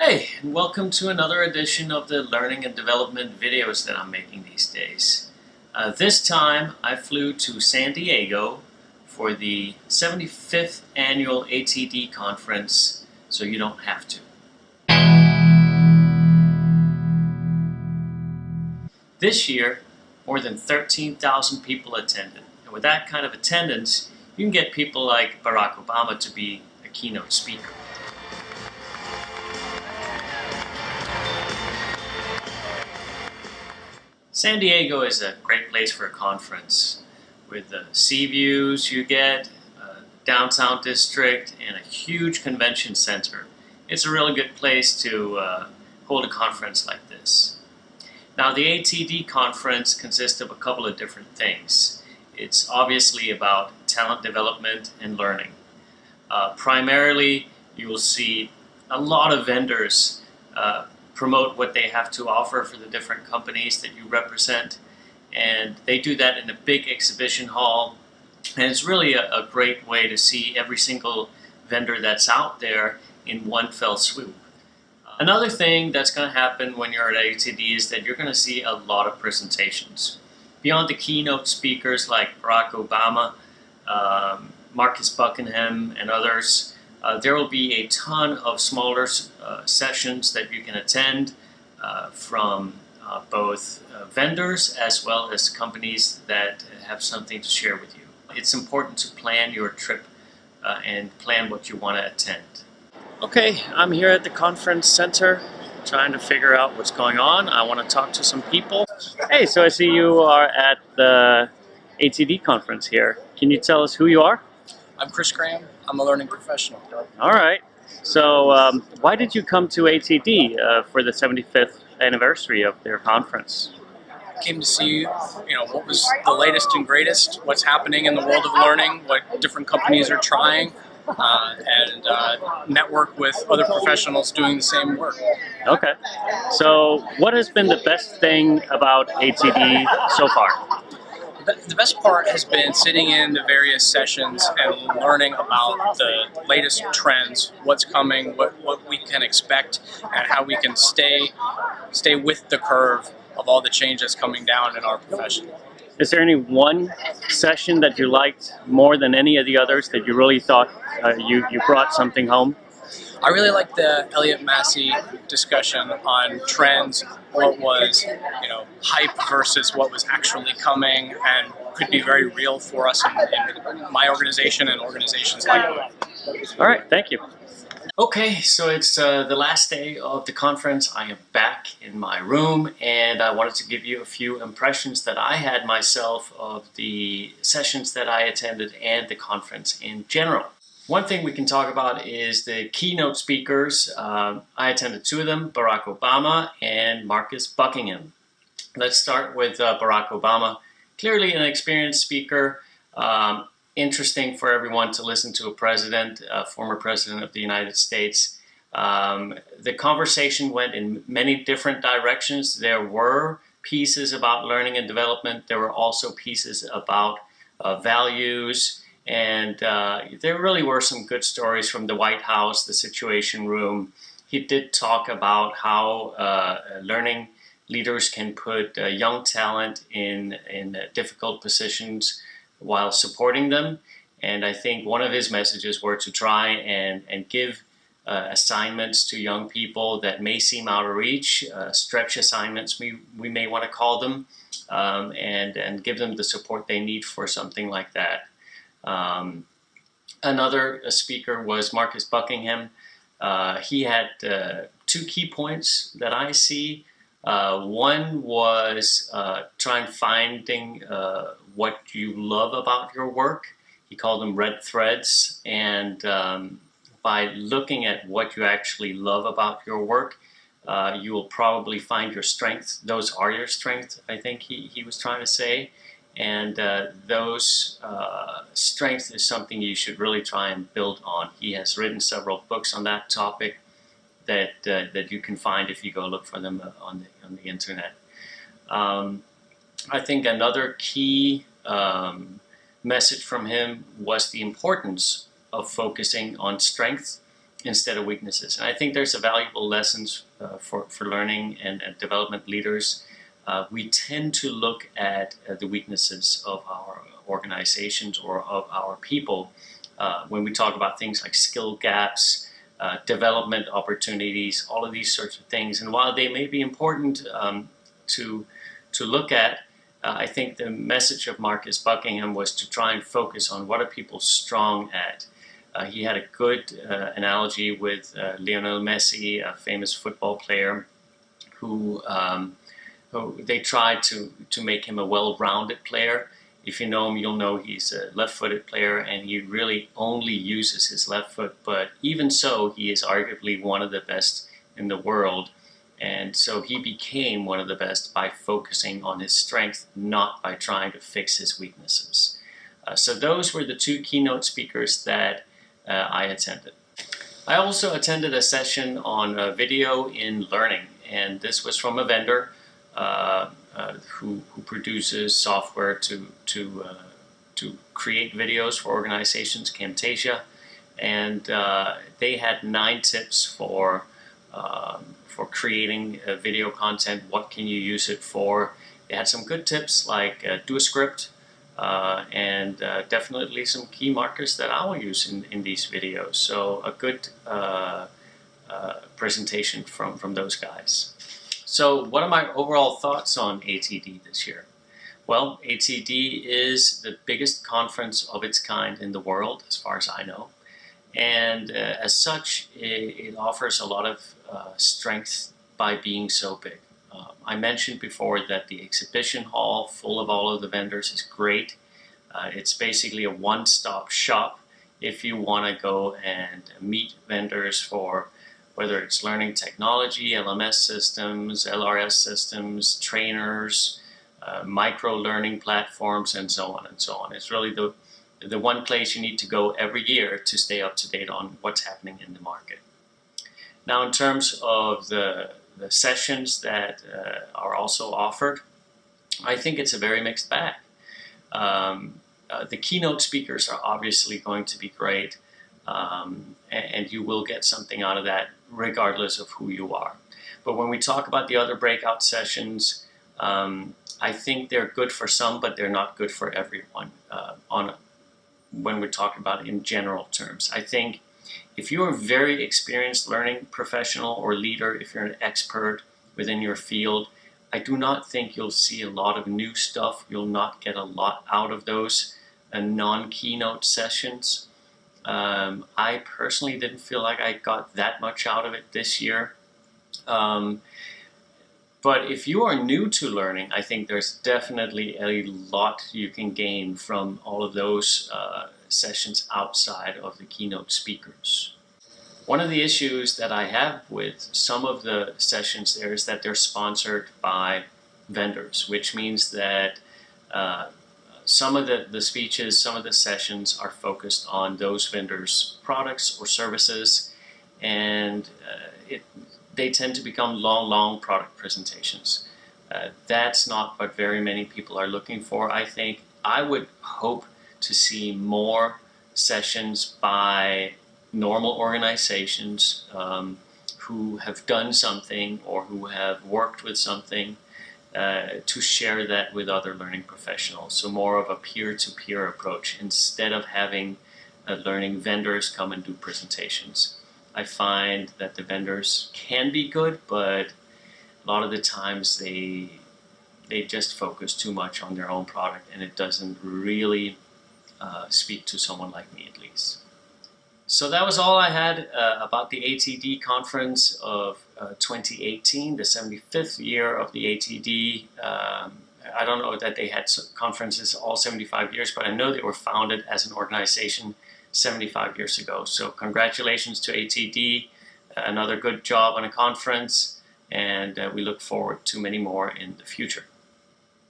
Hey, and welcome to another edition of the learning and development videos that I'm making these days. This time I flew to San Diego for the 75th annual ATD conference, so you don't have to. This year, more than 13,000 people attended, and with that kind of attendance, you can get people like Barack Obama to be a keynote speaker. San Diego is a great place for a conference with the sea views you get, downtown district, and a huge convention center. It's a really good place to hold a conference like this. Now, the ATD conference consists of a couple of different things. It's obviously about talent development and learning. Primarily, you will see a lot of vendors promote what they have to offer for the different companies that you represent, and they do that in a big exhibition hall, and it's really a great way to see every single vendor that's out there in one fell swoop. Another thing that's going to happen when you're at ATD is that you're going to see a lot of presentations. Beyond the keynote speakers like Barack Obama, Marcus Buckingham, and others, there will be a ton of smaller sessions that you can attend from both vendors as well as companies that have something to share with you. It's important to plan your trip and plan what you want to attend. Okay, I'm here at the conference center trying to figure out what's going on. I want to talk to some people. Hey, so I see you are at the ATD conference here. Can you tell us who you are? I'm Chris Graham. I'm a learning professional. All right. So why did you come to ATD for the 75th anniversary of their conference? I came to see, what was the latest and greatest, what's happening in the world of learning, what different companies are trying, and network with other professionals doing the same work. Okay. So what has been the best thing about ATD so far? The best part has been sitting in the various sessions and learning about the latest trends, what's coming, what we can expect, and how we can stay with the curve of all the change that's coming down in our profession. Is there any one session that you liked more than any of the others that you really thought you brought something home? I really like the Elliot Massey discussion on trends, what was, hype versus what was actually coming and could be very real for us in my organization and organizations like that. All right, thank you. Okay, so it's the last day of the conference. I am back in my room, and I wanted to give you a few impressions that I had myself of the sessions that I attended and the conference in general. One thing we can talk about is the keynote speakers. I attended two of them, Barack Obama and Marcus Buckingham. Let's start with Barack Obama. Clearly an experienced speaker, interesting for everyone to listen to a president, a former president of the United States. The conversation went in many different directions. There were pieces about learning and development. There were also pieces about values. And there really were some good stories from the White House, the Situation Room. He did talk about how learning leaders can put young talent in difficult positions while supporting them. And I think one of his messages were to try and give assignments to young people that may seem out of reach, stretch assignments we may want to call them, and give them the support they need for something like that. Another speaker was Marcus Buckingham. He had two key points that I see. One was trying finding what you love about your work. He called them red threads, and by looking at what you actually love about your work, you will probably find your strengths. Those are your strengths, I think he was trying to say. And those strengths is something you should really try and build on. He has written several books on that topic that you can find if you go look for them on the internet. I think another key message from him was the importance of focusing on strengths instead of weaknesses. And I think there's a valuable lessons for learning and development leaders. We tend to look at the weaknesses of our organizations or of our people when we talk about things like skill gaps, development opportunities, all of these sorts of things. And while they may be important to look at, I think the message of Marcus Buckingham was to try and focus on what are people strong at. He had a good analogy with Lionel Messi, a famous football player, who they tried to make him a well-rounded player. If you know him, you'll know he's a left-footed player, and he really only uses his left foot. But even so, he is arguably one of the best in the world. And so he became one of the best by focusing on his strength, not by trying to fix his weaknesses. So those were the two keynote speakers that I attended. I also attended a session on video in learning, and this was from a vendor who produces software to create videos for organizations, Camtasia, and they had 9 tips for creating video content. What can you use it for? They had some good tips like do a script, and definitely some key markers that I will use in these videos. So a good presentation from those guys. So what are my overall thoughts on ATD this year? Well, ATD is the biggest conference of its kind in the world, as far as I know. And as such, it offers a lot of strength by being so big. I mentioned before that the exhibition hall full of all of the vendors is great. It's basically a one-stop shop if you want to go and meet vendors for whether it's learning technology, LMS systems, LRS systems, trainers, micro-learning platforms, and so on and so on. It's really the one place you need to go every year to stay up to date on what's happening in the market. Now, in terms of the sessions that are also offered, I think it's a very mixed bag. The keynote speakers are obviously going to be great, and you will get something out of that regardless of who you are. But when we talk about the other breakout sessions, I think they're good for some, but they're not good for everyone when we're talking about in general terms. I think if you're a very experienced learning professional or leader, if you're an expert within your field, I do not think you'll see a lot of new stuff. You'll not get a lot out of those non-keynote sessions. I personally didn't feel like I got that much out of it this year. But if you are new to learning, I think there's definitely a lot you can gain from all of those sessions outside of the keynote speakers. One of the issues that I have with some of the sessions there is that they're sponsored by vendors, which means that some of the speeches, some of the sessions are focused on those vendors' products or services, and they tend to become long product presentations. That's not what very many people are looking for. I think I would hope to see more sessions by normal organizations who have done something or who have worked with something to share that with other learning professionals. So more of a peer-to-peer approach instead of having learning vendors come and do presentations. I find that the vendors can be good, but a lot of the times they just focus too much on their own product, and it doesn't really speak to someone like me, at least. So that was all I had about the ATD conference of 2018, the 75th year of the ATD. I don't know that they had conferences all 75 years, but I know they were founded as an organization 75 years ago. So congratulations to ATD, another good job on a conference, and we look forward to many more in the future.